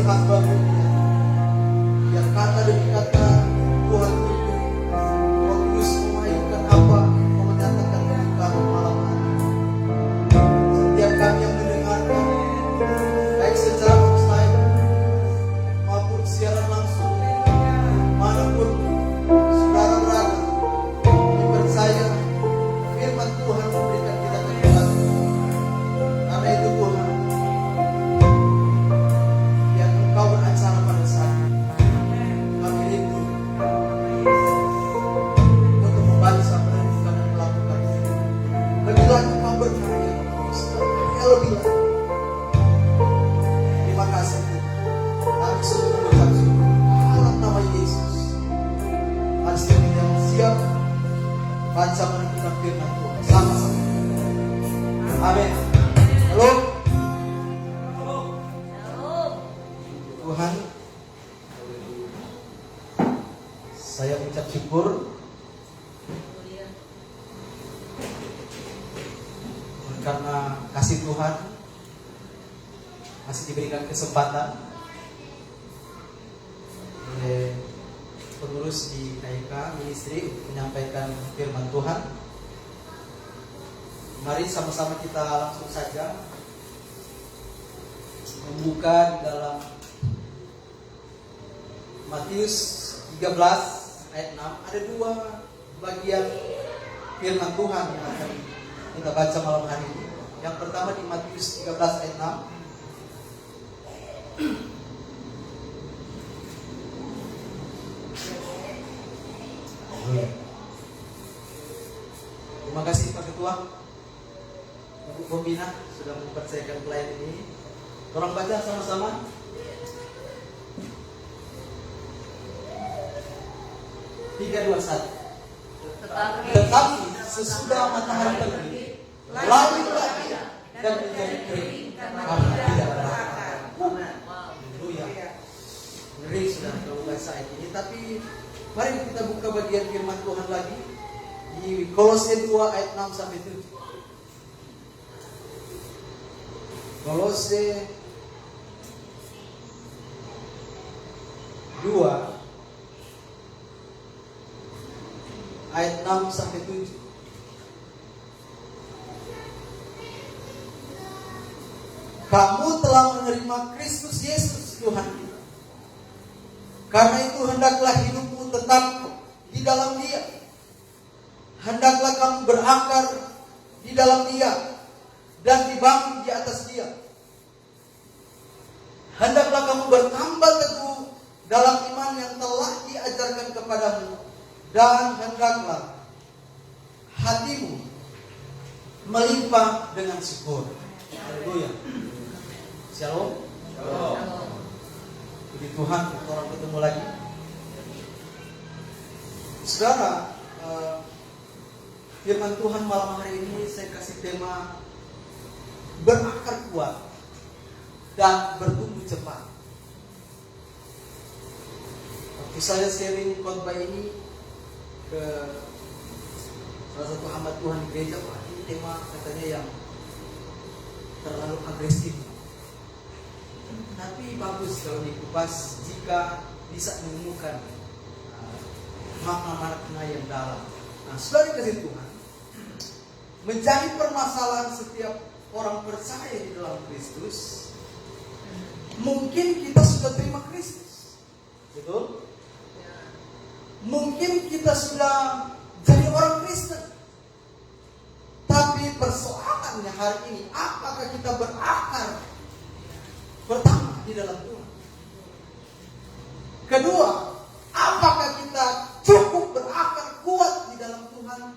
hamba-Mu. Yang kata demi kata Tuhan itu Roh Kudus memainkan apa Kau menyatakan bagi kami malam hari. Setiap kami yang mendengarkan, baik secara offline maupun siaran langsung, manapun saudara berada, kami percaya firman Tuhan memberikan kita kekuatan. Karena itu Tuhan, yang Engkau beracara pada saat ini, kami rindu untuk membaca, merenungkan dan melakukan. Lebih lagi Engkau berkarya, lebih lagi. Terima kasih Tuhan. Kami sungguh mengucap syukur dalam nama Yesus. Mari kita yang siap baca merenungkan firman Tuhan sama-sama. Amin. Halo. Tuhan, saya ucap syukur karena kasih Tuhan masih diberikan kesempatan oleh pengurus di KIK Ministry untuk menyampaikan firman Tuhan. Mari sama-sama kita langsung saja membuka di dalam Matius 13 ayat 6. Ada dua bagian firman Tuhan yang akan kita baca malam hari ini. Yang pertama di Matius 13 ayat 6. Terima kasih Pak Ketua, Ibu Pembina sudah mempercayakan pelayan ini. Tolong baca sama-sama. Tiga, dua, satu. Tetapi sesudah matahari terbit, lalulah ia dan menjadi kering karena tidak berakar. Haleluya. Ngeri sudah kalau bahasa ayat ini. Tapi mari kita buka bagian firman Tuhan lagi di Kolose 2 ayat 6 sampai 7. Kolose 2 ayat 6 sampai 7. Kamu telah menerima Kristus Yesus Tuhan kita. Karena itu hendaklah hidupmu tetap di dalam Dia. Hendaklah kamu berakar di dalam Dia dan dibangun di atas Dia. Hendaklah kamu bertambah teguh dalam iman yang telah diajarkan kepadamu, dan hendaklah hatimu melimpah dengan syukur. Haleluya. Shalom. Shalom. Puji Tuhan, kita orang ketemu lagi. Saudara, firman Tuhan malam hari ini saya kasih tema berakar kuat dan bertumbuh cepat. Waktu saya sharing khotbah ini ke salah satu hamba Tuhan di gereja, Pak, ini tema katanya yang terlalu agresif. Tapi bagus kalau dikupas jika bisa menemukan makna-makna yang dalam. Nah, saudara kasih Tuhan, menjadi permasalahan setiap orang percaya di dalam Kristus. Mungkin kita sudah terima Kristus, betul? Mungkin kita sudah jadi orang Kristen. Tapi persoalannya hari ini, apakah kita berakar pertama di dalam Tuhan? Kedua, apakah kita cukup berakar kuat di dalam Tuhan?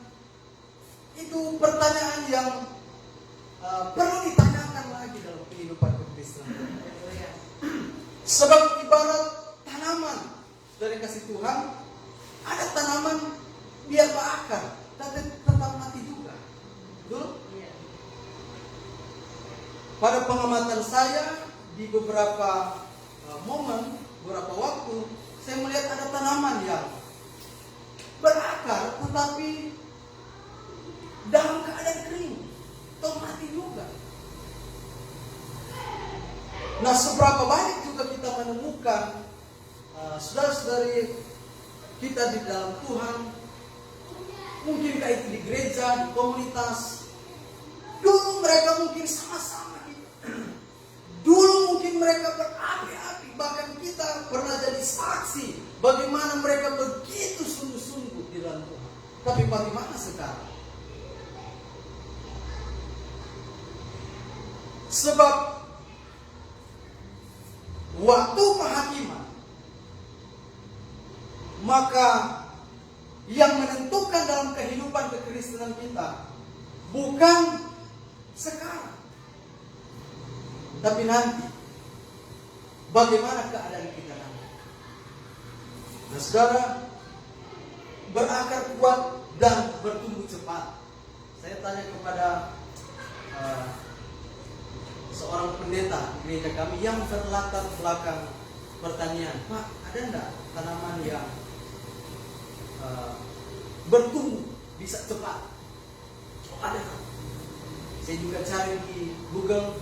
Itu pertanyaan yang perlu ditanyakan lagi dalam kehidupan kekristenan. Sebab ibarat tanaman dari kasih Tuhan, ada tanaman biar berakar, tapi tetap mati juga. Betul? Pada pengamatan saya di beberapa momen, beberapa waktu, saya melihat ada tanaman yang berakar tetapi dalam keadaan kering, atau mati juga. Nah, seberapa banyak juga juga kita menemukan saudara-saudari kita di dalam Tuhan, mungkinkah itu di gereja, di komunitas, dulu mereka mungkin sama-sama kita. Dulu mungkin mereka berapi-api, bahkan kita pernah jadi saksi bagaimana mereka begitu sungguh-sungguh di dalam Tuhan. Tapi bagaimana sekarang? Sebab waktu penghakiman, maka yang menentukan dalam kehidupan kekristenan kita bukan sekarang, tapi nanti. Bagaimana keadaan kita nanti? Nah, saudara, berakar kuat dan bertumbuh cepat. Saya tanya kepada seorang pendeta di gereja kami yang berlatar belakang pertanian. Pak, ada enggak tanaman yang bertumbuh bisa cepat? Oh, ada. Saya juga cari di Google,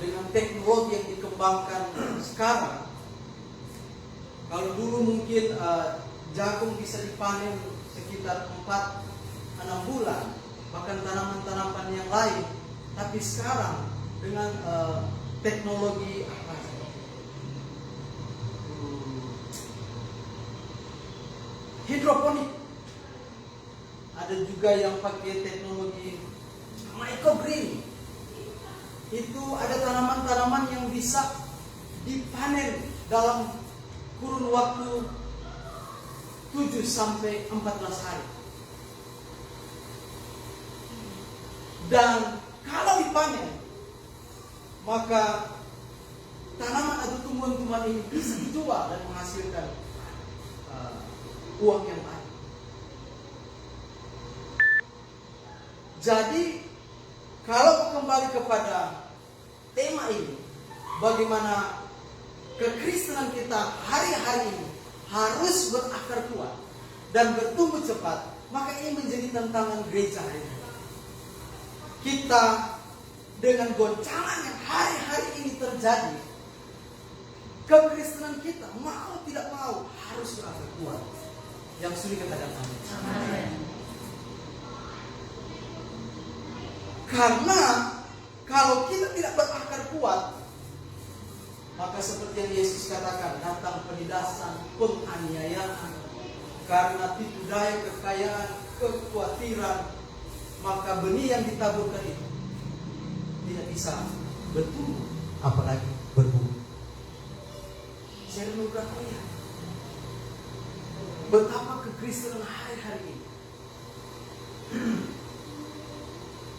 dengan teknologi yang dikembangkan sekarang. Kalau dulu mungkin jagung bisa dipanen sekitar 4-6 bulan, bahkan tanaman-tanaman yang lain. Tapi sekarang dengan teknologi apa? Hidroponik. Ada juga yang pakai teknologi microgreen. Itu ada tanaman-tanaman yang bisa dipanen dalam kurun waktu 7-14 hari. Dan kalau dipanen, maka tanaman atau tumbuhan-tumbuhan ini bisa dijual dan menghasilkan uang yang banyak. Jadi kalau kembali kepada tema ini, bagaimana kekristenan kita hari-hari ini harus berakar kuat dan bertumbuh cepat, maka ini menjadi tantangan gereja hari ini. Kita dengan goncangan yang hari-hari ini terjadi, kekristenan kita mau tidak mau harus berakar kuat. Yang sulit katakan amin. Karena kalau kita tidak berakar kuat, maka seperti yang Yesus katakan, datang penindasan, penganiayaan, karena tipu daya, kekayaan, kekhawatiran, maka benih yang ditaburkan itu tidak bisa bertumbuh, apalagi berbuah. Saya renungkan, betapa kekristenan hari-hari ini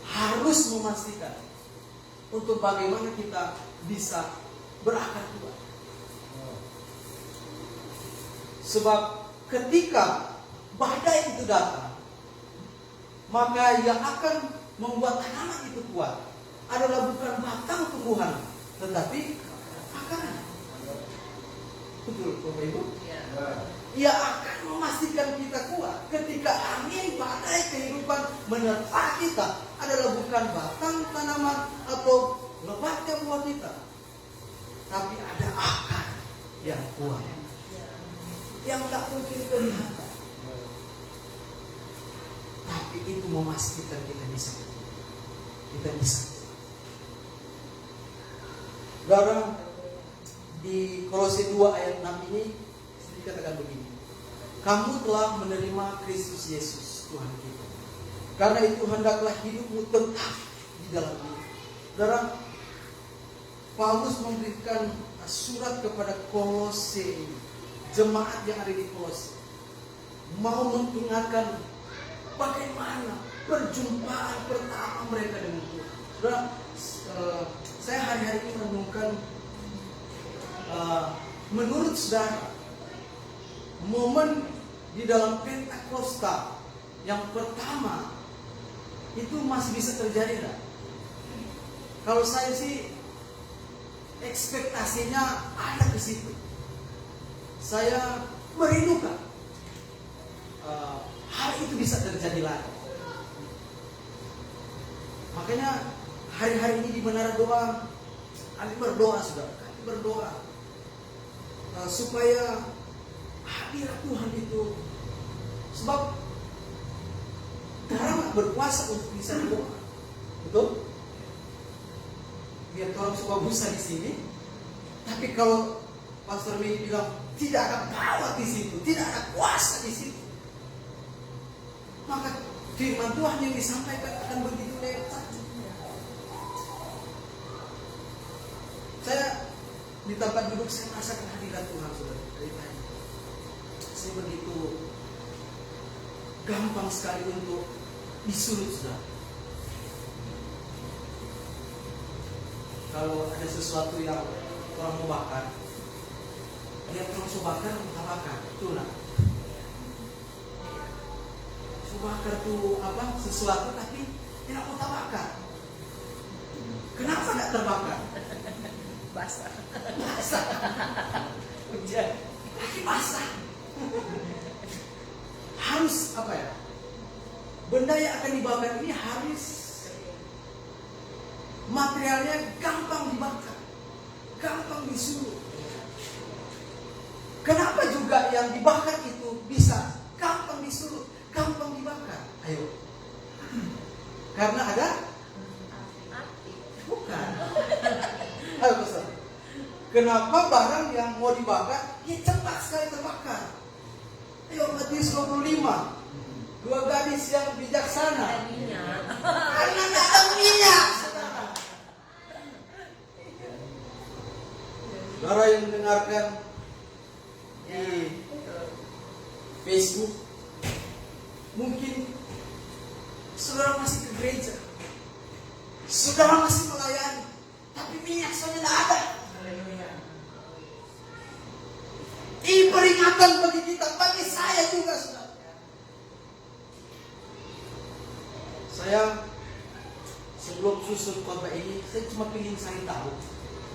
harus memastikan untuk bagaimana kita bisa berakar kuat. Sebab ketika badai itu datang, maka yang akan membuat tanaman itu kuat adalah bukan batang tumbuhan, tetapi akarnya. Betul, Bapak Ibu? Ia akan memastikan kita kuat ketika angin badai kehidupan menerpa kita adalah bukan batang tanaman atau lebatnya buah kita, tapi ada akar yang kuat yang tak mungkin kelihatan, tapi itu memastikan kita bisa. Saudara, di Kolose 2 ayat 6 ini dikatakan begini: kamu telah menerima Kristus Yesus Tuhan kita, karena itu hendaklah hidupmu tetap di dalam Dia. Saudara, Paulus memberikan surat kepada Kolose, jemaat yang ada di Kolose, mau memperingatkan bagaimana perjumpaan pertama mereka dengan Tuhan. Saudara, saya hari-hari ini menemukan, menurut saudara, momen di dalam Pentakosta yang pertama itu masih bisa terjadi enggak? Kalau saya sih ekspektasinya ada di situ. Saya merindukan hal itu bisa terjadi lagi. Makanya hari-hari ini di Menara Doa, kami berdoa, saudara. berdoa supaya hadirat Tuhan itu, sebab orang berpuasa untuk bisa berdoa, betul? Biar orang suka busa di sini, tapi kalau Pastor Mei bilang tidak ada power di situ, tidak ada kuasa di situ, maka firman Tuhan yang disampaikan akan begitu lewat saja. Saya di tempat duduk saya merasakan hadirat Tuhan, saudara. Dari tadi saya begitu gampang sekali untuk disuruh, saudara. Kalau ada sesuatu yang orang mau bakar, lihat orang mau bakar, kita bakar, itu lah. Bakar tuh apa sesuatu tapi tidak mau terbakar. Kenapa tidak terbakar? Basah. Basah. Hujan. Lagi basah. Harus apa ya? Benda yang akan dibakar ini harus materialnya gampang dibakar, gampang disuruh. Kenapa juga yang dibakar itu bisa gampang disuruh, gampang dibakar? Ayo. Karena ada Api. bukan. Ayo pesan. Kenapa barang yang mau dibakar ya cepat sekali terbakar? Ayo Matius 25. Dua gadis yang bijaksana. Karena tidak ada minyak. Saudara yang mendengarkan di Facebook, mungkin saudara masih ke gereja, saudara masih melayani, tapi minyak saja tidak ada. Ini peringatan bagi kita, bagi saya juga, saudara. Saya sebelum susun khotbah ini, saya cuma ingin saya tahu.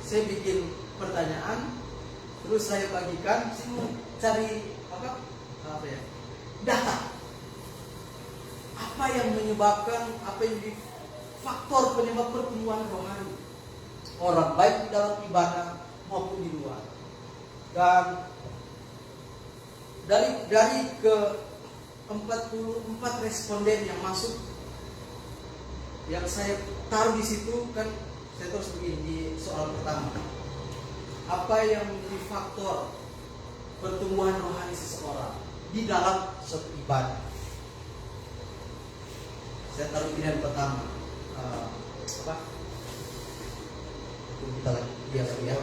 Saya bikin pertanyaan, terus saya bagikan. Saya mau cari apa ya? Data. Apa yang menyebabkan, apa yang di faktor penyebab pertumbuhan rohani orang baik di dalam ibadah maupun di luar. Dan dari ke 44 responden yang masuk, yang saya taruh di situ kan, saya terus begini di soal pertama. Apa yang menjadi faktor pertumbuhan rohani seseorang di dalam suatu ibadah? Saya taruh pilihan pertama. Kita lagi biasa ya.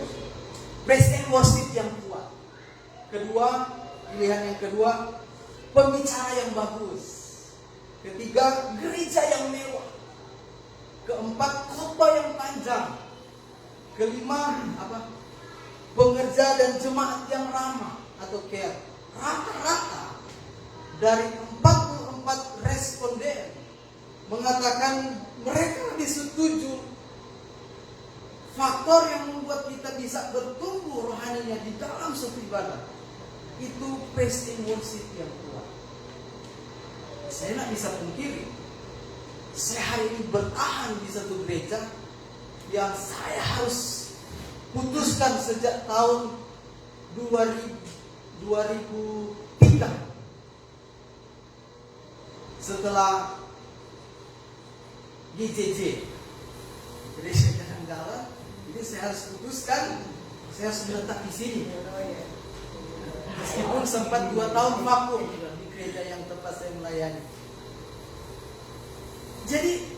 Praise and worship yang kuat. Kedua, pilihan yang kedua, pembicara yang bagus. Ketiga, gereja yang mewah. Keempat, khotbah yang panjang. Kelima, pengerja dan jemaat yang ramah atau care. Rata-rata dari 44 responden mengatakan mereka lebih setuju faktor yang membuat kita bisa bertumbuh rohaninya di dalam suatu ibadah itu praise and worship yang kuat. Saya tidak bisa pungkiri, saya hari ini bertahan di satu gereja yang saya harus putuskan sejak tahun 2003 setelah GJJ Gereja Jalan. Jadi saya harus putuskan, saya harus menetap di sini. Meskipun sempat 2 tahun vakum di gereja yang tempat saya melayani. Jadi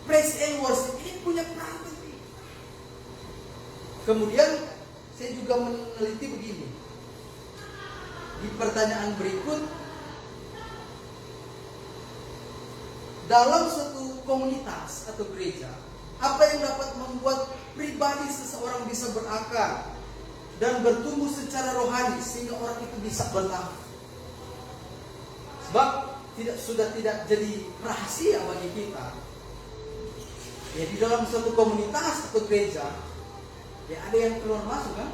praise and worship ini punya peran penting. Kemudian saya juga meneliti begini. Di pertanyaan berikut, dalam suatu komunitas atau gereja, apa yang dapat membuat pribadi seseorang bisa berakar dan bertumbuh secara rohani sehingga orang itu bisa bertahan? Sebab sudah tidak jadi rahasia bagi kita. Ya, di dalam suatu komunitas atau gereja, ya ada yang keluar masuk kan?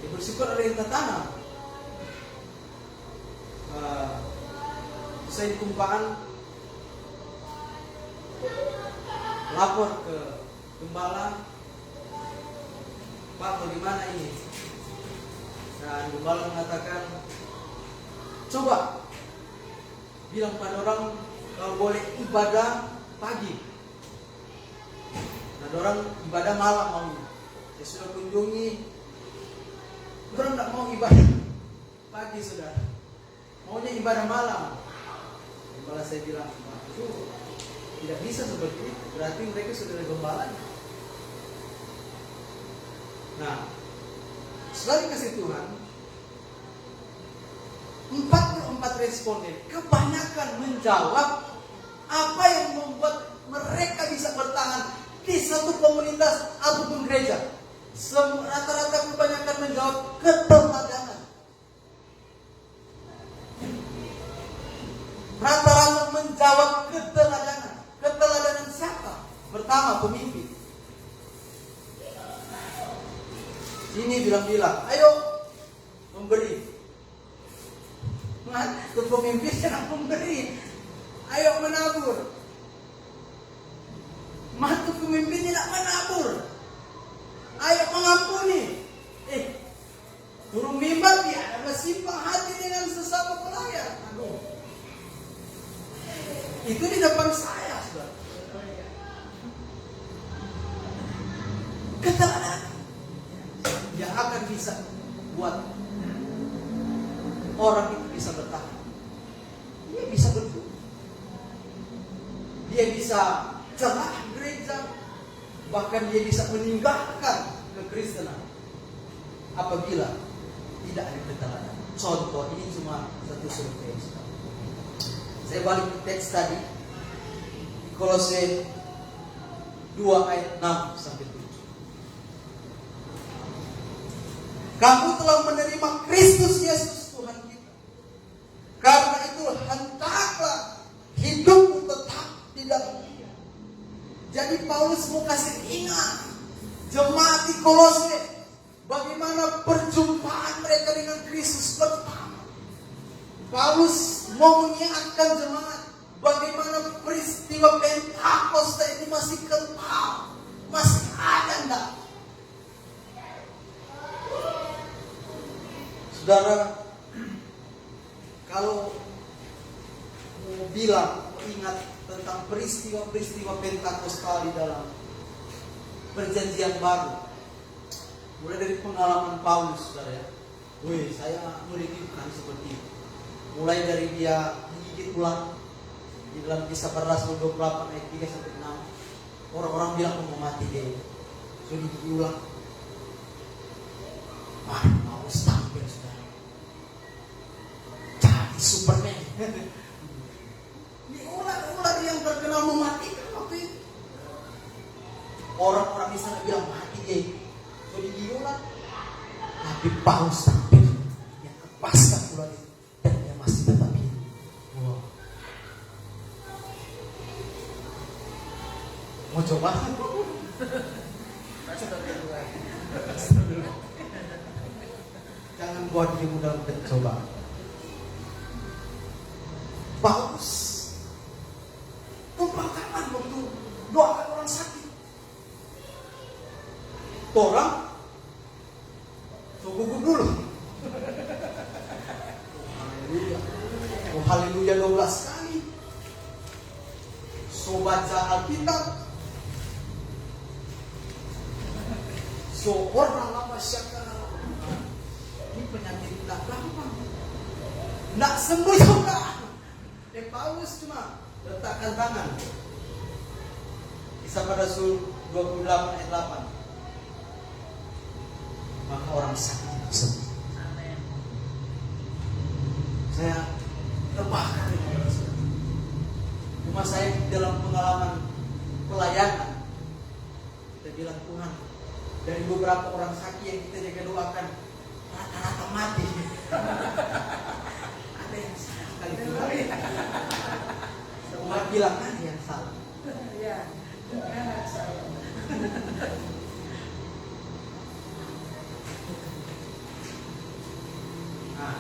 Ya, bersyukur ada yang tertanam. Saya di Kumpaan lapor ke gembala, Pak, bagaimana ini? Dan gembala mengatakan, coba bilang pada orang kalau boleh ibadah pagi. Ada orang ibadah malam maunya. Saya sudah kunjungi, orang tidak mau ibadah pagi, saudara. Maunya ibadah malam. Gembala saya bilang, itu tidak bisa seperti itu. Berarti mereka sudah ada gembalanya. Nah, setelah dikasih Tuhan, 44 responden kebanyakan menjawab apa yang membuat mereka bisa bertahan di satu komunitas ataupun gereja. Rata-rata kebanyakan menjawab keteladanan. Rata-rata menjawab keteladanan. Keteladanan siapa? Pertama, pemimpin. Ini bilang-bilang, ayo memberi. Ke pemimpin jangan memberi. Ayo menabur. Mantu pemimpin tidak menabur. Ayo mengampuni. Turun mimbar dia ada bersimpang hati dengan sesama pelayan. Aduh. Itu di depan saya, saudara. Keteladanan yang akan bisa buat orang itu bisa bertahan. Dia bisa bertumbuh. Dia bisa celah gereja. Bahkan dia bisa meninggalkan kekristenan apabila tidak ada keteladanan. Contoh, ini cuma satu survei. Saya balik ke teks tadi, Kolose 2 ayat 6 sampai 7. Kamu telah menerima Kristus Yesus Tuhan kita. Karena itu hendaklah hidupmu tetap di dalam Dia. Jadi Paulus mau kasih ingat jemaat di Kolose bagaimana perjumpaan mereka dengan Kristus pertama. Paulus mau mengingatkan jemaat bagaimana peristiwa Pentakosta itu masih kental, masih ada enggak? Saudara, kalau mau bilang, ingat tentang peristiwa-peristiwa Pentakosta di dalam Perjanjian Baru, mulai dari pengalaman Paulus, saudara ya. Saya meridikkan seperti itu. Mulai dari dia menggigit ulang di dalam Kisah Para Rasul 28 ayat 3 sampai 6. Orang-orang bilang mau mati dia. So digigit ulang. Mau tampil, saudara. Jadi Superman. Ini ular-ular yang terkenal mematikan waktu itu. Orang-orang di sana bilang mati dia. So digigit ulang. Tapi Paulus tampil. Yang lepaskan ular itu. Dan dia masih tetap hidup. Wow. Mau coba? Jangan buat dirimu dalam pencobaan. Paulus membanggakan waktu doakan orang sakit. Orang gugup dulu. Haleluya. Oh haleluya 12 kali. So baca Alkitab. So orang lama syakara. Ini penyakit tak gampang. Nak sembuh juga. Paulus cuma letakkan tangan. Kisah Para Rasul 28 ayat 8. Maka orang sakit sembuh. Amin. Saya terbakar. Cuma saya dalam pengalaman pelayanan, saya bilang Tuhan, dari beberapa orang sakit yang kita jaga doakan, rata-rata mati. Ada yang salah kali itu. Semua bilang ada yang salah. Ya, salah. Nah,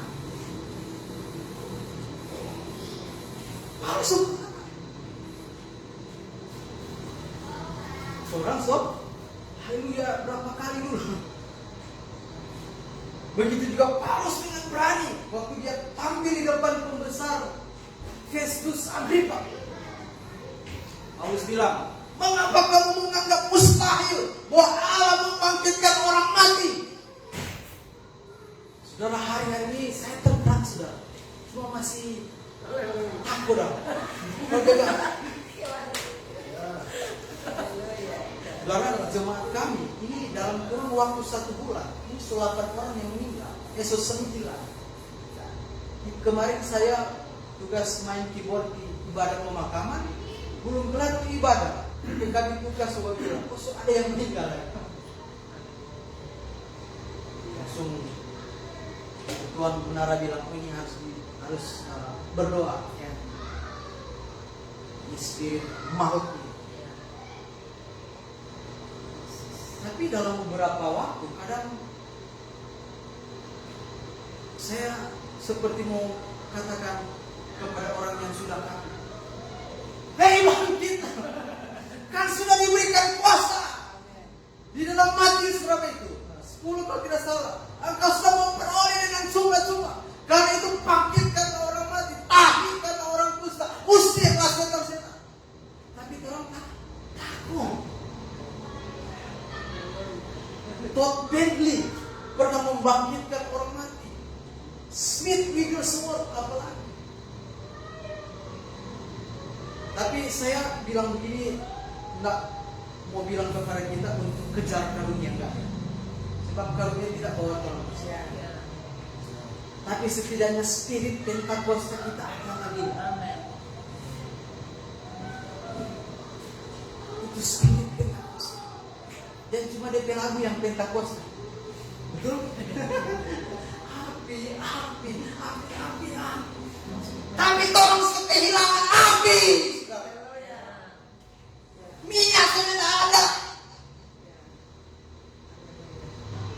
langsung orang sob, haleluya berapa kali dulu? Begitu juga Paulus dengan berani waktu dia tampil di depan pembesar Festus Agrippa. Paulus bilang, mengapa kamu menganggap mustahil bahwa Allah membangkitkan orang mati? Saudara, hari ini saya tenang, saudara. Cuma masih takut dah. Saudara, jemaat kami ini dalam kurun waktu 1 bulan, ini 8 orang yang meninggal, 9. Kemarin saya tugas main keyboard di ibadah pemakaman, belum kelar ibadah, kami tugas sobat bilang, kok ada yang meninggal ya? Langsung Tuan Menara bilang, oh ini harus berdoa ya. Ini spirit maut ini. Tapi dalam beberapa waktu kadang saya seperti mau katakan kepada orang yang sudah kafir, hei bangkit, kan sudah diberikan kuasa di dalam Matius berapa itu? 10 kalau tidak salah. Engkau sudah memperoleh dengan cuma-cuma. Karena itu bangkitkan orang mati, tahirkan orang kusta, usir setan. Tapi orang takut. Todd Bentley pernah membangkitkan orang mati. Smith Wigglesworth apalagi. Tapi saya bilang begini, enggak mau bilang kepada kita untuk kejar karunia, enggak. Sebab karunia tidak bawa Tuhan. Tapi setidaknya spirit Pentakosta kita akan lagi. Itu spirit Pentakosta. Dan cuma DP lagu yang Pentakosta. Betul? Api. Tapi tolong kehilangan api. Minyak sudah ada.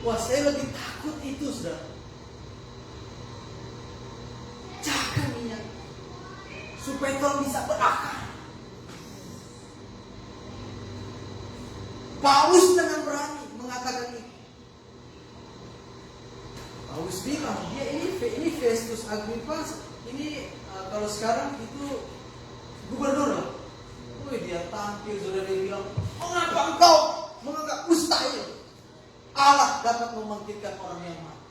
Wah, saya lebih takut itu, saudara. Jaga minyak supaya tolong bisa berakar. Paulus dengan berani mengatakan ini. Paulus bilang, dia ini Festus Agrippa, ini kalau sekarang itu gubernur. Dia tampil, saudara, dia bilang, mengapa engkau menganggap mustahil Allah dapat membangkitkan orang yang mati?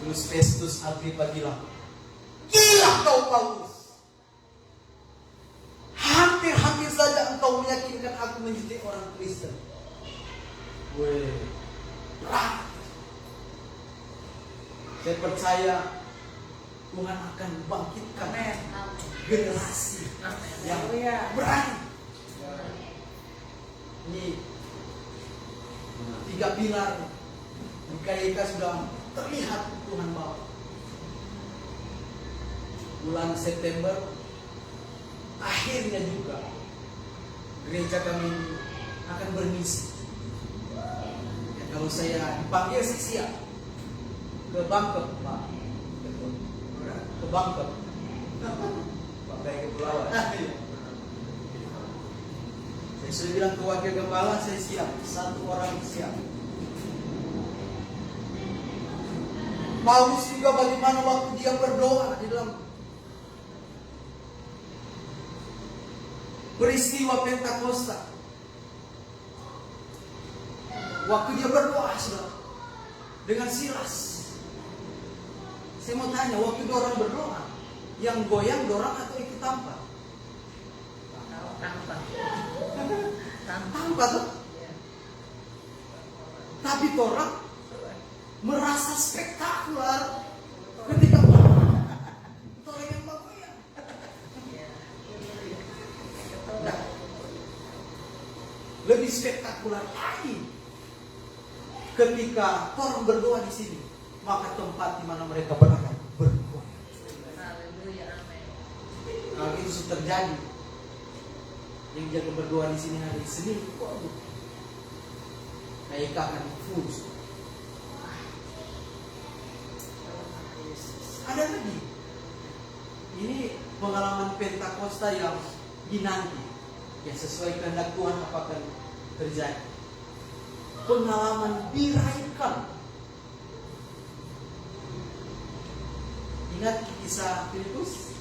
Terus Festus Agrippa bilang, gila kau Paulus. Hampir saja engkau meyakinkan aku menjadi orang Kristen. Berat. Saya percaya Tuhan akan bangkitkan generasi yang berani. Ini 3 pilar di KYK sudah terlihat Tuhan bawa. Bulan September akhirnya juga gereja kami akan bermisi. Ya, kalau saya dipanggil saya siap ke Bangkok, Pak. Ke Bangkok. Pakai kepulauan. Saya sudah bilang ke wakil gembala, saya siap. 1 orang siap. Paulus juga bagaimana waktu dia berdoa di dalam peristiwa Pentakosta. Waktu dia berdoa, saudara, dengan Silas. Saya mau tanya, waktu orang berdoa, yang goyang dorang atau ikut tanpa? Tanpa tuh. Tapi orang merasa spektakuler ketika orang yang bergoyang. Nah, lebih spektakuler lagi ketika orang berdoa di sini, maka tempat di mana mereka berada bergoyang. Kalau itu sudah terjadi, yang jaga berdoa di sini hari Senin, waduh, kayak akan full. Ada lagi, ini pengalaman Pentakosta yang dinanti, yang sesuai kehendak Tuhan apakah terjadi. pengalaman diraihkan. Ingat kisah Filipus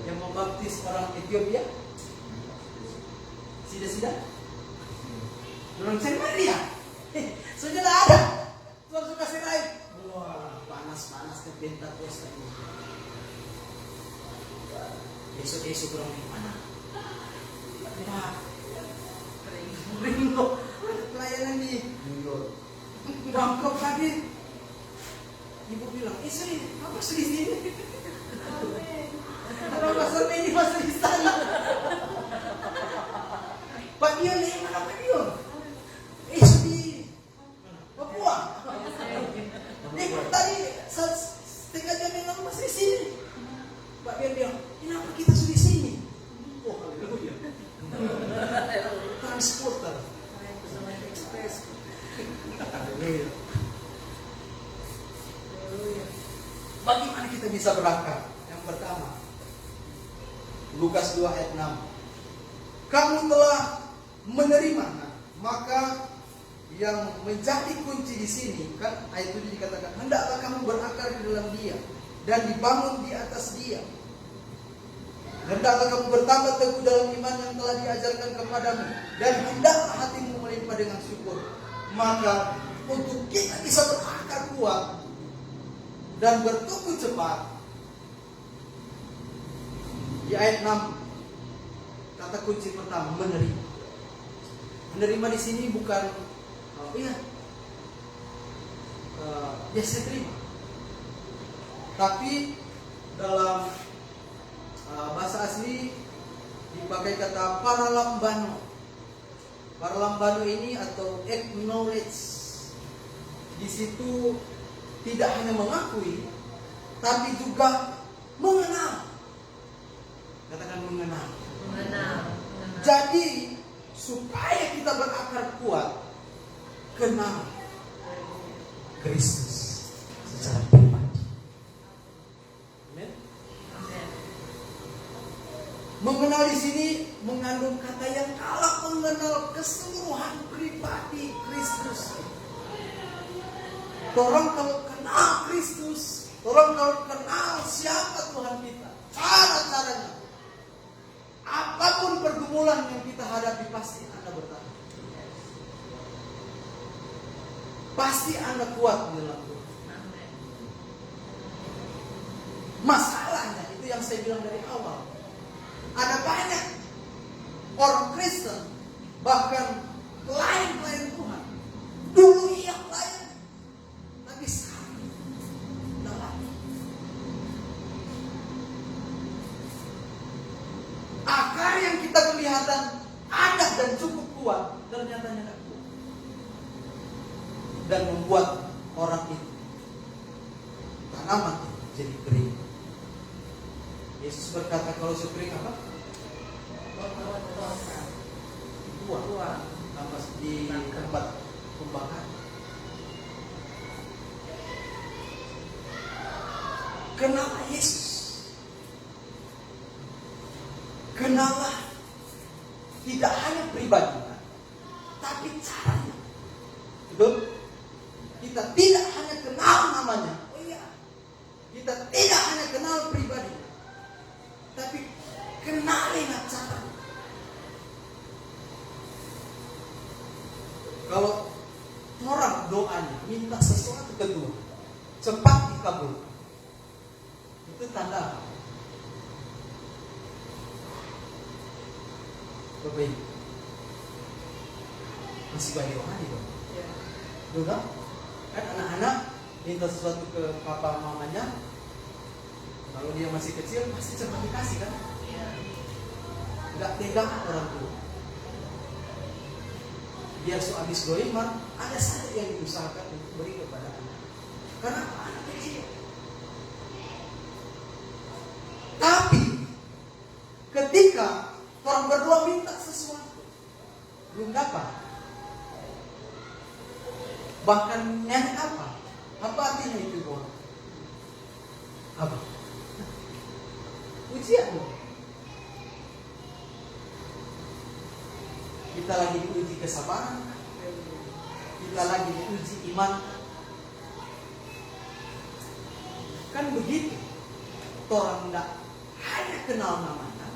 yang membaptis orang Ethiopia? Sida-sida? Orang Samaria. Sudah ada. Tuhan suka kasih. Wah, panas-panas ke Pentakosta ini. Esok-esok orang di mana? Wah, Ringo. Ada pelayanan di Bangkok tadi. Ibu bilang, sorry, apa sedih sini? Orang pasar ini masih di sana. Pak Dion, mana Pak Dion? Di Papua. Tadi setengah jam yang lalu masih di sini. Pak Dion bilang, kenapa kita sudah di sini? Oh, haleluya. Transporter. Haleluya. Bagaimana kita bisa berangkat? Yang pertama, Lukas 2 ayat 6. Kamu telah menerima, maka yang menjadi kunci di sini kan ayat 7 dikatakan, hendaklah kamu berakar di dalam Dia dan dibangun di atas Dia. Hendaklah kamu bertambah teguh dalam iman yang telah diajarkan kepadamu, dan hendaklah hatimu melimpah dengan syukur. Maka untuk kita bisa berakar kuat dan bertumbuh cepat, di ayat 6 kata kunci pertama menerima. Menerima di sini bukan biasa terima, tapi dalam bahasa asli dipakai kata paralambano. Paralambano ini atau acknowledge. Di situ tidak hanya mengakui, tapi juga mengenal. Katakan mengenal. Jadi supaya kita berakar kuat, kenal Kristus secara pribadi. Amin. Mengenal di sini mengandung kata yang kalah, mengenal keseluruhan pribadi Kristus. Orang kalau kenal Kristus, orang kalau kenal siapa Tuhan kita, cara-caranya, apapun pergumulan yang kita hadapi pasti Anda bertahan. Pasti Anda kuat di dalam Tuhan. Masalahnya itu yang saya bilang dari awal. Ada banyak orang Kristen, bahkan klien-klien Tuhan, dulu iya klien, tapi sekarang tidak lagi. Akar yang kita kelihatan ada dan cukup kuat, ternyata tidak kuat, dan membuat orang itu, tanaman itu jadi kering. Yesus berkata kalau sekering apa? Tua. Apa di tempat pembakaran. Kenapa Yesus? Kenalah tidak hanya pribadinya, tapi caranya. Betul? Kita tidak hanya kenal namanya. Oh iya. Kita tidak hanya kenal pribadinya, tapi kenalilah caranya. Kalau orang doanya minta sesuatu ke Tuhan, cepat dikabulkan. Itu tanda apa? Bapak Ibu, masih banyak rohani dong. Betul kan anak-anak minta sesuatu ke papa mamanya, kalau dia masih kecil pasti cepat dikasih kan? Enggak tegang orang tua. Biar habis doiman, ada saja yang diusahakan untuk beri kepada anak. Karena anak kecil. Tapi ketika orang berdua minta sesuatu, belum dapat. Bahkan nyanyi apa? Apa artinya itu, Bang? Apa? Ujian loh. Kita lagi diuji kesabaran. kita lagi diuji iman. Kan begitu. Orang tidak hanya kenal namanya,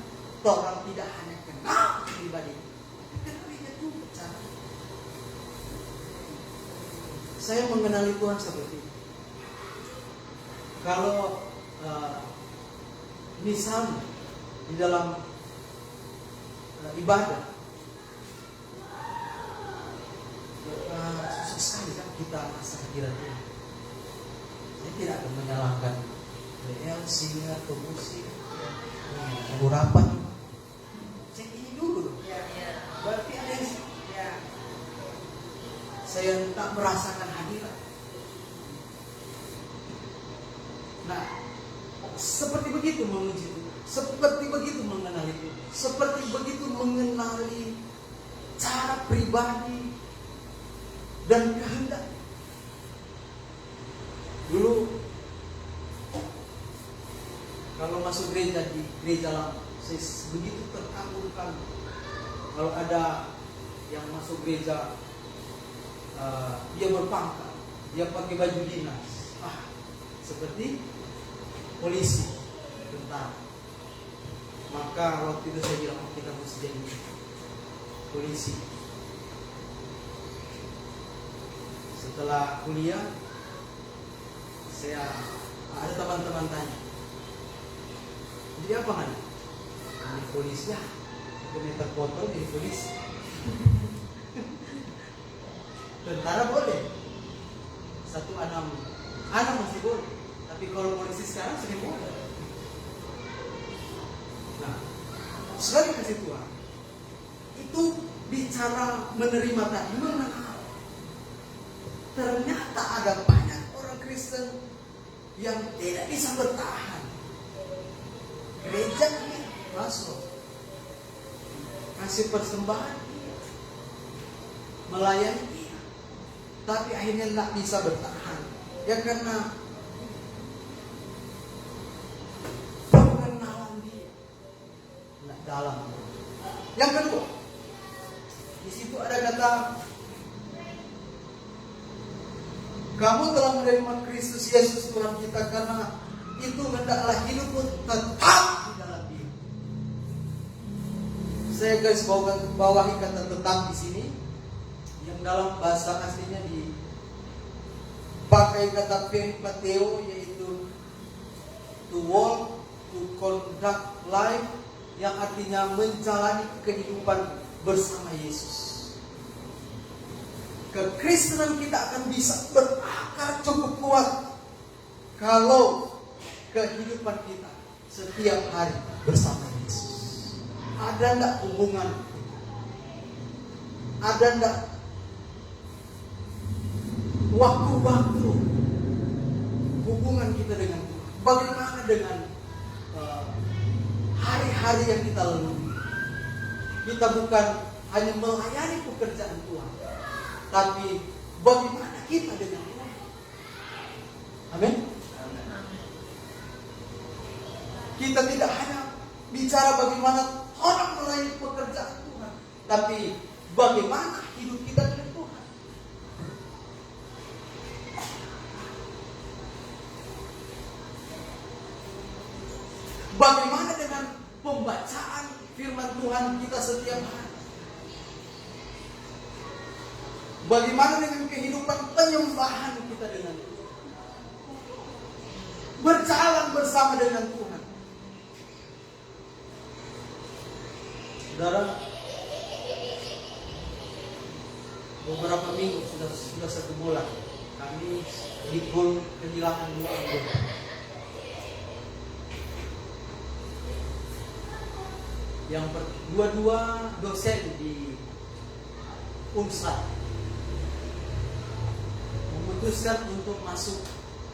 orang tidak hanya kenal pribadi, kenal dia juga cara. Saya mengenali Tuhan seperti itu. Kalau misalnya di dalam ibadah, susah sekali kan kita merasa hadirat Tuhan. Saya tidak akan menyalahkan BL, singer, atau musik, rapat. Cek ini dulu dong. Berarti ada yang saya tak merasakan hadirat. Nah, seperti begitu memuji Tuhan, seperti begitu mengenali Tuhan, seperti begitu mengenali cara pribadi dan kehendak. Dulu kalau masuk gereja di gereja lama, saya begitu terkagumkan. Kalau ada yang masuk gereja, dia berpangkat, dia pakai baju dinas, seperti polisi, tentara. Maka waktu itu saya bilang, kita mesti jadi polisi. Setelah kuliah, saya ada teman-teman tanya, jadi apa kan? Jadi polisi ya, kita foto jadi polisi. Tentara boleh, 16 anak masih boleh, tapi kalau polisi sekarang sudah boleh. Nah, sudah dikasih Tuhan, itu bicara menerima tadi mengenal. Ternyata ada banyak orang Kristen yang tidak bisa bertahan. Gereja masuk, kasih persembahan, melayani dia, tapi akhirnya tidak bisa bertahan. Ya karena pengenalan dia tidak dalam. Yang kedua, di situ ada kata, kamu telah menerima Kristus Yesus Tuhan kita, karena itu hendaklah hidupmu tetap di dalam dia. Saya guys bawahi kata tetap di sini, yang dalam bahasa aslinya dipakai kata peripateo, yaitu to walk, to conduct life, yang artinya menjalani kehidupan bersama Yesus. Kekristenan kita akan bisa berakar cukup kuat kalau kehidupan kita setiap hari bersama Yesus. Ada enggak hubungan? Ada enggak waktu-waktu hubungan kita dengan Tuhan? Bagaimana dengan hari-hari yang kita lalui? Kita bukan hanya melayani pekerjaan Tuhan, tapi bagaimana kita dengan Tuhan? Amin. Kita tidak hanya bicara bagaimana orang melayani pekerjaan Tuhan, tapi bagaimana hidup kita dengan Tuhan. Bagaimana dengan pembacaan firman Tuhan kita setiap hari? Bagaimana dengan kehidupan penyembahan kita dengan Tuhan? Berjalan bersama dengan Tuhan. Saudara, beberapa minggu sudah 1 bulan kami dikul kehilangan 2 anggota. Yang dua-dua dosen di Unsad memutuskan untuk masuk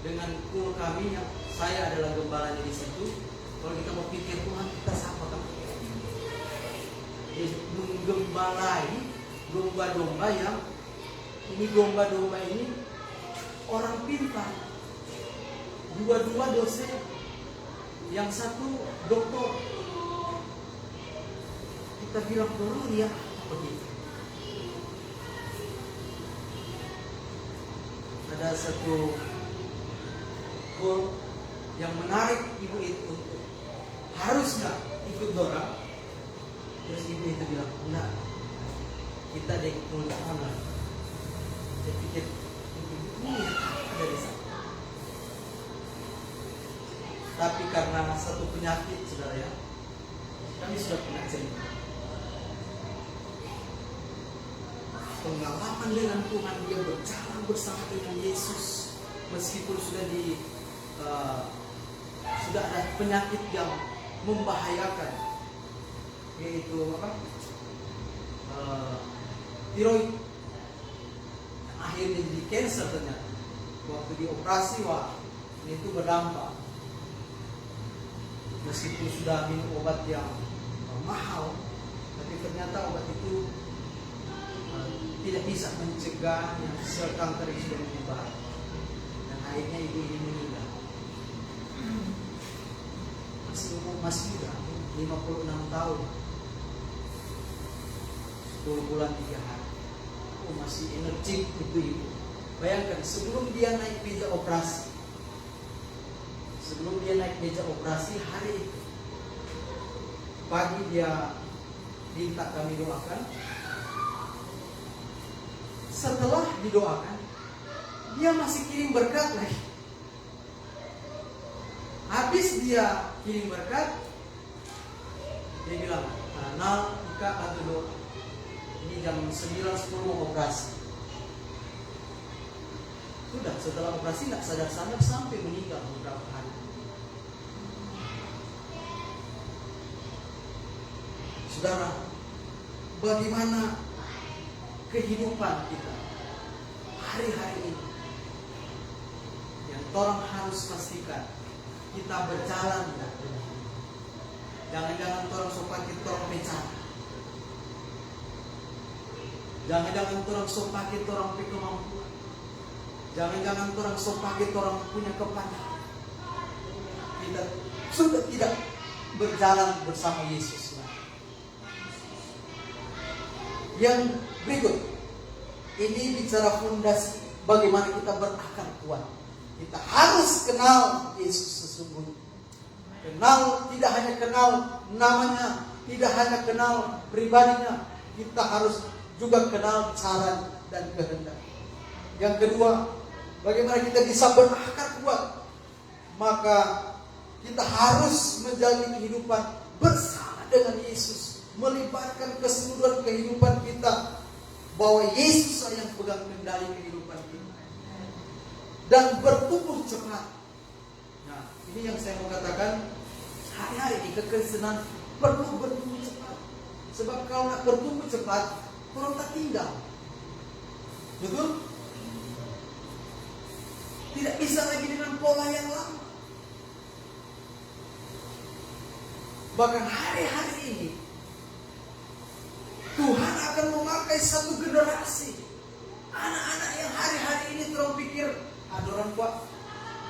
dengan kul kami, yang saya adalah gembalanya di situ. Kalau kita mau pikir Tuhan, kita siapa kan? Menggembalai domba-domba yang domba-domba ini orang pintar. Dua-dua dosen, yang satu doktor. Kita bilang dulu ya begitu. ada satu goal yang menarik ibu itu untuk harus nggak ikut dorang. Terus ibu itu bilang, enggak, kita ada ikut anak. Saya pikir ini ada di sana. Tapi karena satu penyakit, saudara ya, kami sudah pernah cerita. Pengalaman dengan Tuhan, dia berjalan bersama dengan Yesus meskipun sudah ada penyakit yang membahayakan, yaitu tiroid, akhirnya jadi cancer ternyata. Waktu dioperasi, ini itu berdampak. Meskipun sudah minum obat yang mahal, tapi ternyata obat itu tidak bisa mencegah yang sel kanker yang sudah menyebar. Dan akhirnya ibu ini meninggal. Masih muda, 56 tahun, 10 bulan 3 hari. Masih energik ibu. Bayangkan sebelum dia naik meja operasi, hari itu pagi dia minta kami doakan. Setelah didoakan, dia masih kirim berkat lagi. Habis dia kirim berkat, dia bilang, "Nah, Ika bantu doa. Ini jam 9.10 mau operasi." Sudah, setelah operasi tidak sadar-sadar sampai meninggal beberapa hari. Saudara, bagaimana kehidupan kita hari-hari ini yang orang harus pastikan kita berjalan dengan benar. Jangan-jangan orang sopakin orang bicara. Jangan-jangan orang sopakin orang kemampuan. Jangan-jangan orang sopakin orang punya kepandaian. Kita sudah tidak berjalan bersama Yesus. Yang berikut, ini bicara fondasi bagaimana kita berakar kuat. Kita harus kenal Yesus sesungguhnya. Kenal, tidak hanya kenal namanya, tidak hanya kenal pribadinya, kita harus juga kenal cara dan kehendak. Yang kedua, bagaimana kita bisa berakar kuat? Maka kita harus menjalani kehidupan bersama dengan Yesus, melibatkan keseluruhan kehidupan kita, bahwa Yesus yang pegang kendali kehidupan kita, dan bertumbuh cepat. Nah, ini yang saya mau katakan, hari-hari di kekristenan perlu bertumbuh cepat. Sebab kalau nak bertumbuh cepat, orang tak tinggal. Betul? Tidak bisa lagi dengan pola yang lama. Bahkan hari-hari ini Tuhan akan memakai satu generasi anak-anak yang hari-hari ini terus pikir ada orang kuat,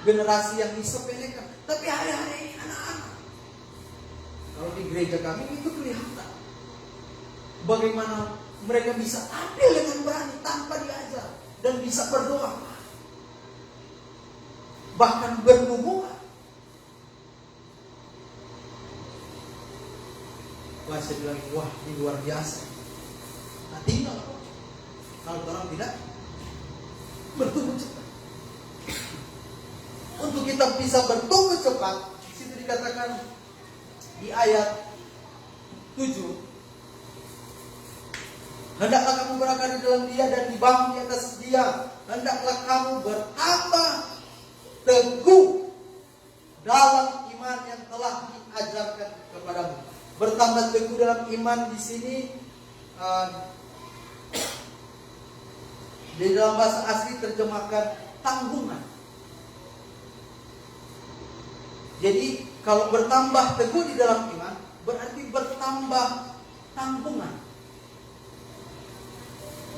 generasi yang disepelekan, tapi hari-hari ini anak-anak. Kalau di gereja kami itu kelihatan bagaimana mereka bisa tampil dengan berani tanpa diajar dan bisa berdoa, bahkan berhubungan. Wah, saya bilang, wah ini luar biasa. Nah, tinggal kalau orang tidak bertumbuh cepat. Untuk kita bisa bertumbuh cepat, di situ dikatakan di ayat 7, hendaklah kamu berakar di dalam Dia dan dibangun di atas Dia. Hendaklah kamu bertambah teguh dalam iman yang telah diajarkan kepadamu. Bertambah teguh dalam iman di sini di dalam bahasa asli terjemahkan tanggungan. Jadi kalau bertambah teguh di dalam iman berarti bertambah tanggungan.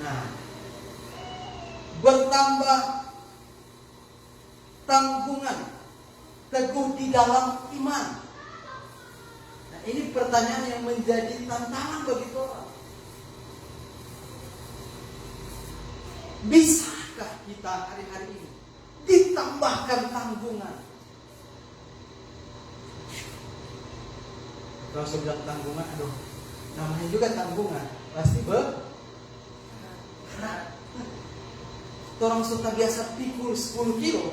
Nah, bertambah tanggungan, teguh di dalam iman. Nah, ini pertanyaan yang menjadi tantangan bagi orang. Bisa pernahkah kita hari-hari ini ditambahkan tanggungan? Kalau saya bilang tanggungan, aduh, namanya juga tanggungan, pasti berat. Orang suka biasa pikul 10 kilo,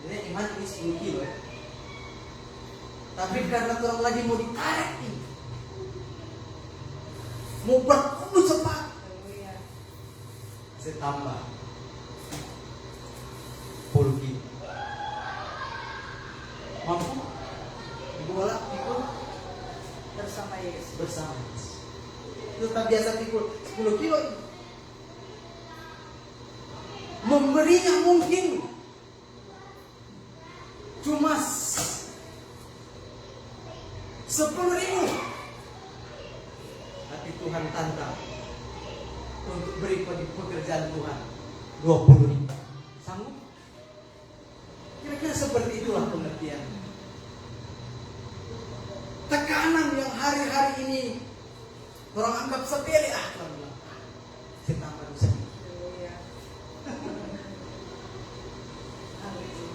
jadi iman ini 10 kilo ya. Tapi karena orang lagi mau ditarik nih, mau berkumpul cepat, saya tambah 10 kilo. Mampu? Dibola, pikul bersama Yesus. bersama Yesus. Itu tak biasa pikul 10 kilo ini. Memberinya mungkin cuma 10.000, tapi Tuhan tantang untuk beri pada pekerjaan Tuhan 20.000. Sanggup? Kira-kira seperti itulah pengertian. Tekanan yang hari-hari ini orang anggap sepele, Tuhan bilang, saya tambah dosa. Haleluya. Haleluya.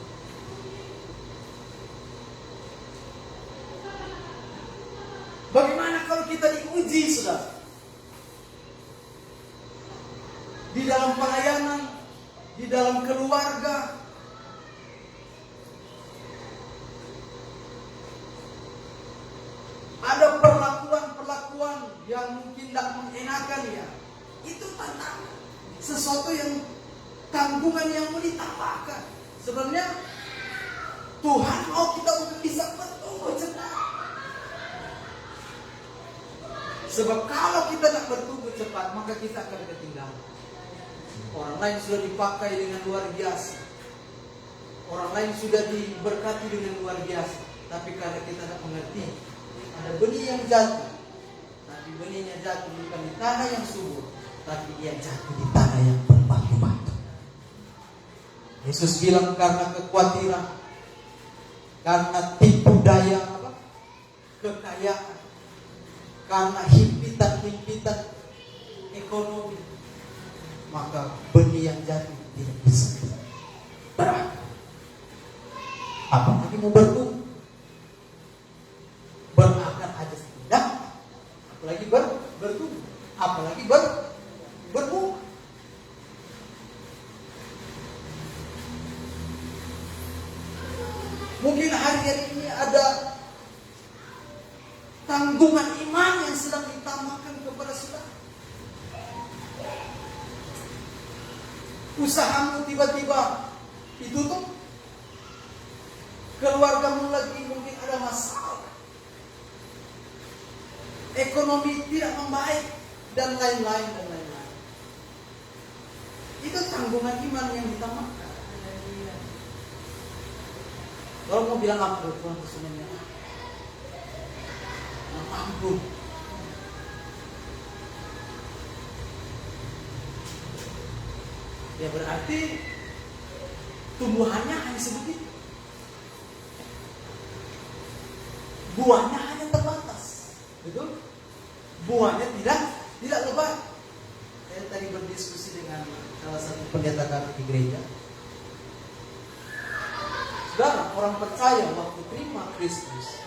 Bagaimana kalau kita diuji, saudara? Di dalam pelayanan, di dalam keluarga, ada perlakuan-perlakuan yang mungkin tidak mengenakan ya. Itu tantangan. Sesuatu yang tanggungan yang mau ditambahkan. Sebenarnya Tuhan mau kita untuk bisa bertumbuh cepat. Sebab kalau kita tidak bertumbuh cepat, maka kita akan ketinggalan. Orang lain sudah dipakai dengan luar biasa. Orang lain sudah diberkati dengan luar biasa. Tapi karena kita tidak mengerti, ada benih yang jatuh. Tapi benihnya jatuh bukan di tanah yang subur, tapi dia jatuh di tanah yang berbatu-batu. Yesus bilang karena kekhawatiran, karena tipu daya kekayaan, karena himpitan-himpitan ekonomi, maka benih yang jatuh tidak bisa berat. Apalagi mau bertumbuh, berakar aja tidak, apalagi bertumbuh, apalagi berbuah. Mungkin hari-hari ini ada tanggungan iman yang sedang ditambahkan kepada saudara. Usahamu tiba-tiba ditutup, keluargamu lagi mungkin ada masalah, ekonomi tidak membaik, dan lain-lain dan lain-lain. Itu tanggungan iman yang ditambahkan. Kalau mau bilang apa Tuhan sebenarnya? Ampun. Ya berarti tumbuhannya hanya sebegitu. Buahnya hanya terbatas. Betul? Buahnya tidak lebat. Saya tadi berdiskusi dengan salah satu pendeta kami di gereja. Saudara, orang percaya waktu terima Kristus,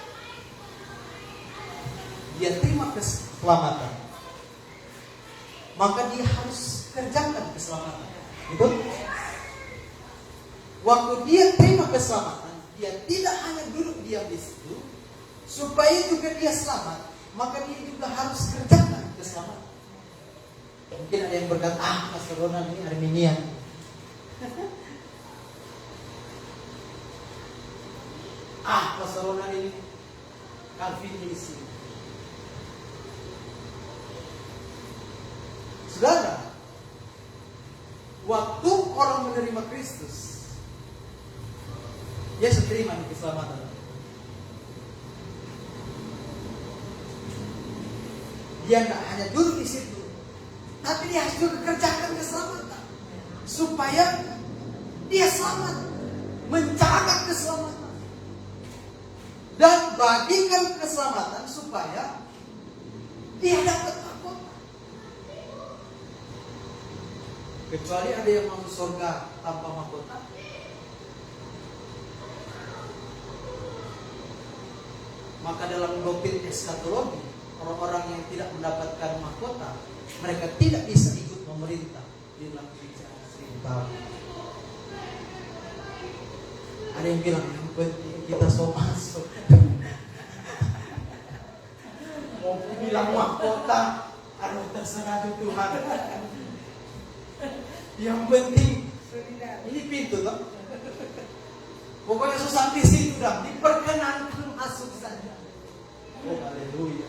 dia terima keselamatan, maka dia harus kerjakan keselamatan. Betul? Waktu dia terima keselamatan, dia tidak hanya duduk diam di situ, supaya juga dia selamat, maka dia juga harus kerjakan keselamatan. Mungkin ada yang berkata, Pastor Ronald ini Arminian. Pastor Ronald ini Calvinis. Saudara, waktu orang menerima Kristus, dia terima keselamatan. Dia nggak hanya duduk di situ, tapi dia harus juga kerjakan keselamatan supaya dia selamat, menjaga keselamatan dan bagikan keselamatan supaya dia dapat mahkota. Kecuali ada yang masuk surga tanpa mahkota. Maka dalam doktrin eskatologi, orang-orang yang tidak mendapatkan mahkota, mereka tidak bisa ikut memerintah di dalam kerajaan 1000 tahun. Ada yang bilang yang penting kita so masuk. Mau bilang mahkota, aduh terserah itu Tuhan. Yang penting ini pintu toh. Pokoknya susah di situ dah, diperkenankan masuk saja. Oh haleluya.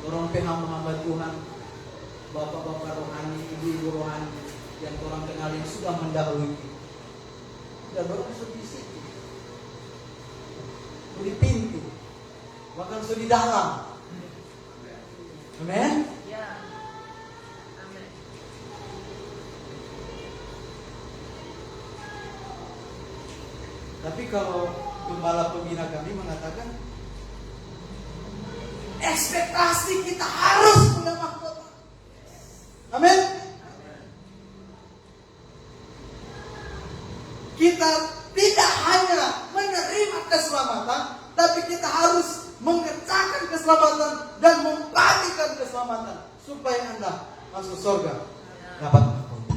Orang hamba Tuhan, bapak-bapak rohani, ibu-ibu rohani yang orang kenal yang sudah mendahului kita. Dan orang sudah di situ, di pintu, bahkan sudah di dalam. Amin. Ya. Amin. Tapi kalau gembala pembina kami mengatakan ekspektasi kita harus punya mahkota. Amin. Kita tidak hanya menerima keselamatan, tapi kita harus mengerjakan keselamatan dan membagikan keselamatan supaya Anda masuk surga dapat mahkota.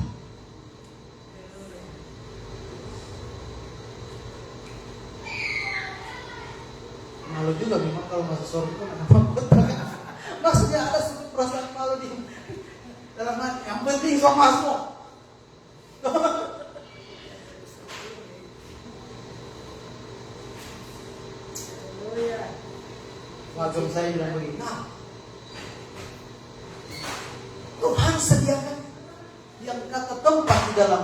Malu juga memang kalau masuk surga itu ada mahkota. Maksudnya ada suatu perasaan malu di dalam hati. Yang penting so masuk. Wajib saya bilang begini, nah, Tuhan sediakan yang kata tempat di dalam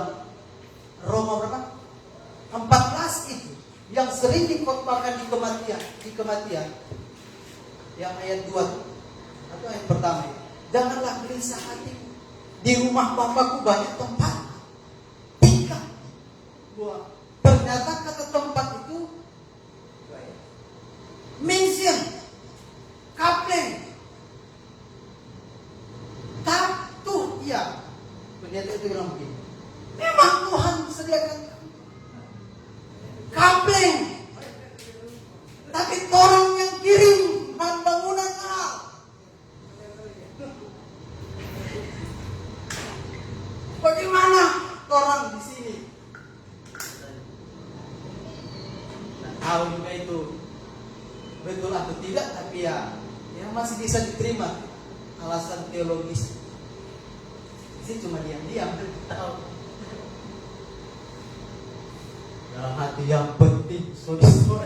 Roma berapa? 14 itu yang sering dikotbahkan di kematian yang ayat 2 atau ayat pertama. Janganlah gelisah hatimu, di rumah Bapakku banyak tempat. Tinggal. Ternyata kata tempat itu mention, kapling, tatuh, ya. Pendeta itu bilang begini, memang Tuhan sediakan kapling, tapi orang yang kirim bahan bangunan mahal. Bagaimana orang di sini? Tahu juga itu betul atau tidak, tapi ya masih bisa diterima alasan teologis. Ini cuma diam-diam tahu. Dalam hati yang penting saudara.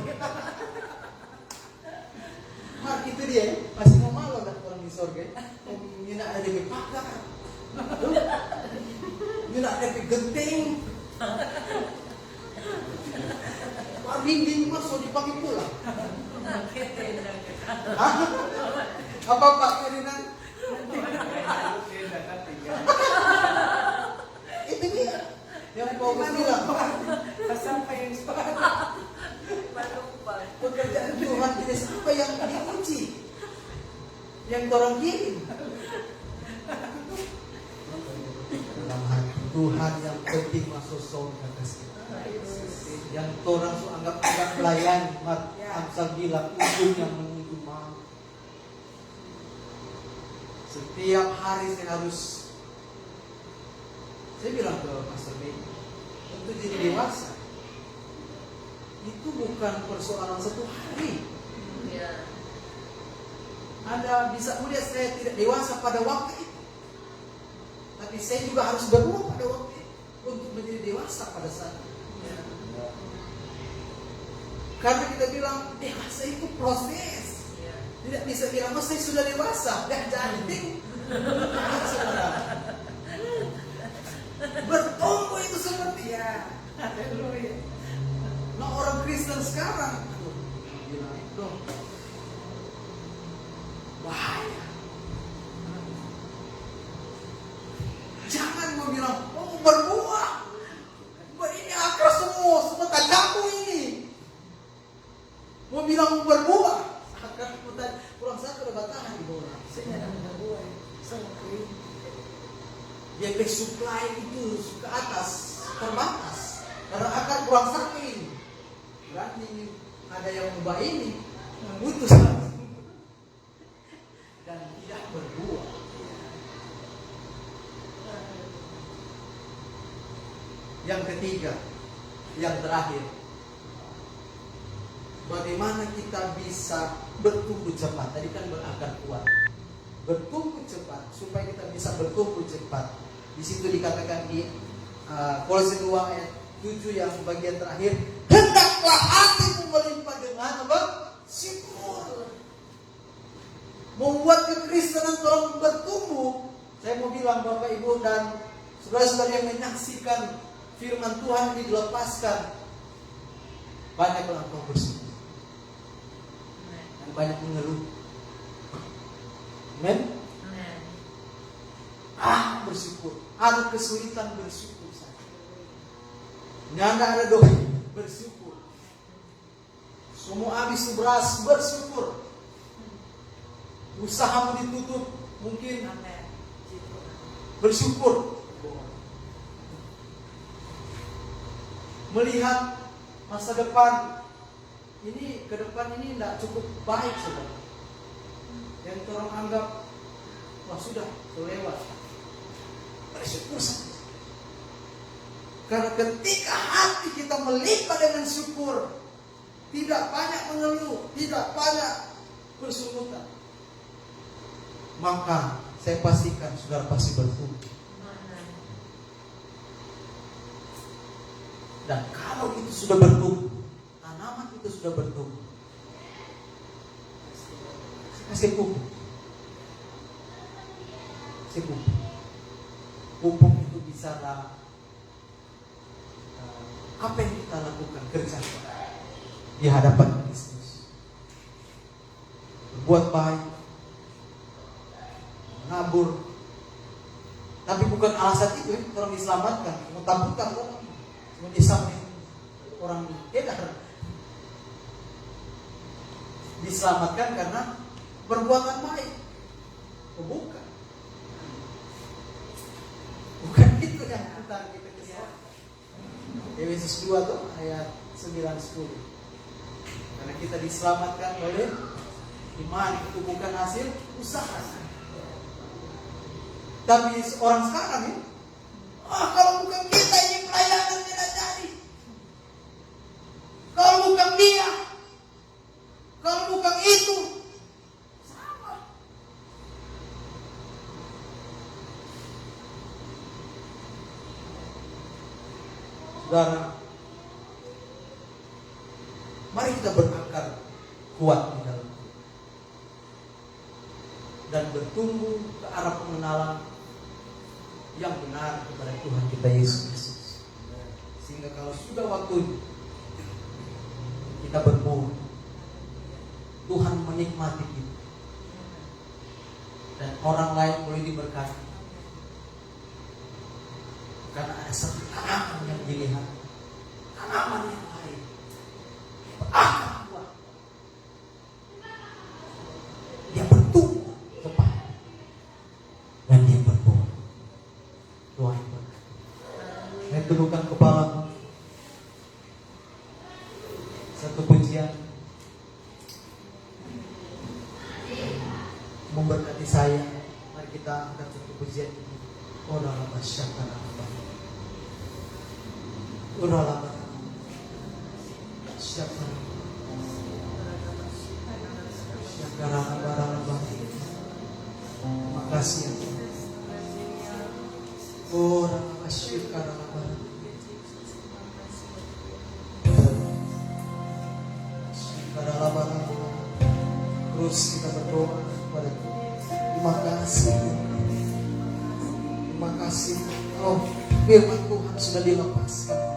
Mar itu dia masih mau malu kan orang di surga. Ini nak ada di pakar. Ini nak ada di genting. Pak dinding masuk dipakai pulang. Apa Pak Kirinan? Itu dia yang Paulus bilang. Sampai yang Pekerjaan Tuhan jenis apa yang diuji, yang orang kirim. Dalam hati Tuhan yang penting masuk surga kasih. Yang orang su anggap pelayan, Amsal bilang ujungnya menuju maut. Setiap hari saya harus, saya bilang ke Pastor Mei, untuk jadi dewasa itu bukan persoalan satu hari. Anda bisa melihat saya tidak dewasa pada waktu itu, tapi saya juga harus berubah pada waktu itu untuk menjadi dewasa pada saat itu. Karena kita bilang dewasa itu proses. Tidak bisa bilang saya sudah dewasa, dah jadi. Bertumbuh itu seperti haleluya. Nah orang Kristen sekarang bilang itu bahaya. Jangan mau bilang berbuah. Ini akar semua kacangku ini. Mau bilang berbuah, akar hutan pulang satu udah batahan di bawah. Saya tidak berbuah. supply itu ke atas terbatas karena akan kurang saking. Berarti ada yang ubah ini putus dan tidak berbuah. Yang ketiga, yang terakhir, bagaimana kita bisa bertumbuh cepat? Tadi kan berakar kuat. Bertumbuh cepat supaya kita bisa bertumbuh cepat. Di situ dikatakan di Kolose 2 ayat 7 yang bagian terakhir, hendaklah hatimu melimpah dengan apa? Syukur. Membuat kekristenan tolong bertumbuh. Saya mau bilang Bapak Ibu dan saudara-saudara yang menyaksikan firman Tuhan ini dilepaskan, banyak orang tua bersyukur dan banyak mengeluh. Amen. Bersyukur. Ada kesulitan, bersyukur saja. Nyanda ada doa, bersyukur. Semua habis beras, bersyukur. Usahamu ditutup, mungkin bersyukur. Melihat masa depan ini, ke depan ini tidak cukup baik, saudara. Yang orang anggap, wah sudah, lewat. Bersyukur saja. Karena ketika hati kita melimpah dengan syukur, tidak banyak mengeluh, tidak banyak bersungutan, maka saya pastikan saudara pasti bertumbuh. Dan kalau itu sudah bertumbuh, tanaman itu sudah bertumbuh, kasih pupuk. Kasih pupuk. Pupuk itu bisa apa yang kita lakukan, kerja di hadapan Kristus, berbuat baik, menabur. Tapi bukan alasan itu orang diselamatkan, mentambutkan orang, disamain orang edar. Diselamatkan karena perbuatan baik. Bukan. Bukan itu yang kita kesal. Efesus 2 tuh ayat 9-10. Karena kita diselamatkan oleh iman, itu bukan hasil usaha. Tapi orang sekarang ini, kalau bukan kita ini pelayanan tidak jadi. Kalau bukan dia, kalau bukan itu, sama. Saudara, mari kita berakar kuat di dalam Tuhan dan bertumbuh ke arah pengenalan yang benar kepada Tuhan kita Yesus Kristus. Sehingga kalau sudah waktunya kita berbuah, Tuhan menikmati kita dan orang lain boleh diberkati. Karena ada satu tanaman yang dilihat, tanaman yang lain berakar kuat, dia bertumbuh cepat dan dia berbuah. Tuhan berkati. Saya tundukkan kepala. Satu pujian memberkati saya. Mari kita angkat satu pujian ini. Ora lama syakara lama. Ora lama syakara. Syakara lama. Terima kasih ya Tuhan. Ora lama syakara lama. Syakara lama. Terus kita berdoa kepada Tuhan. Terima kasih. Terima kasih. Oh, firman Tuhan sudah dilepaskan.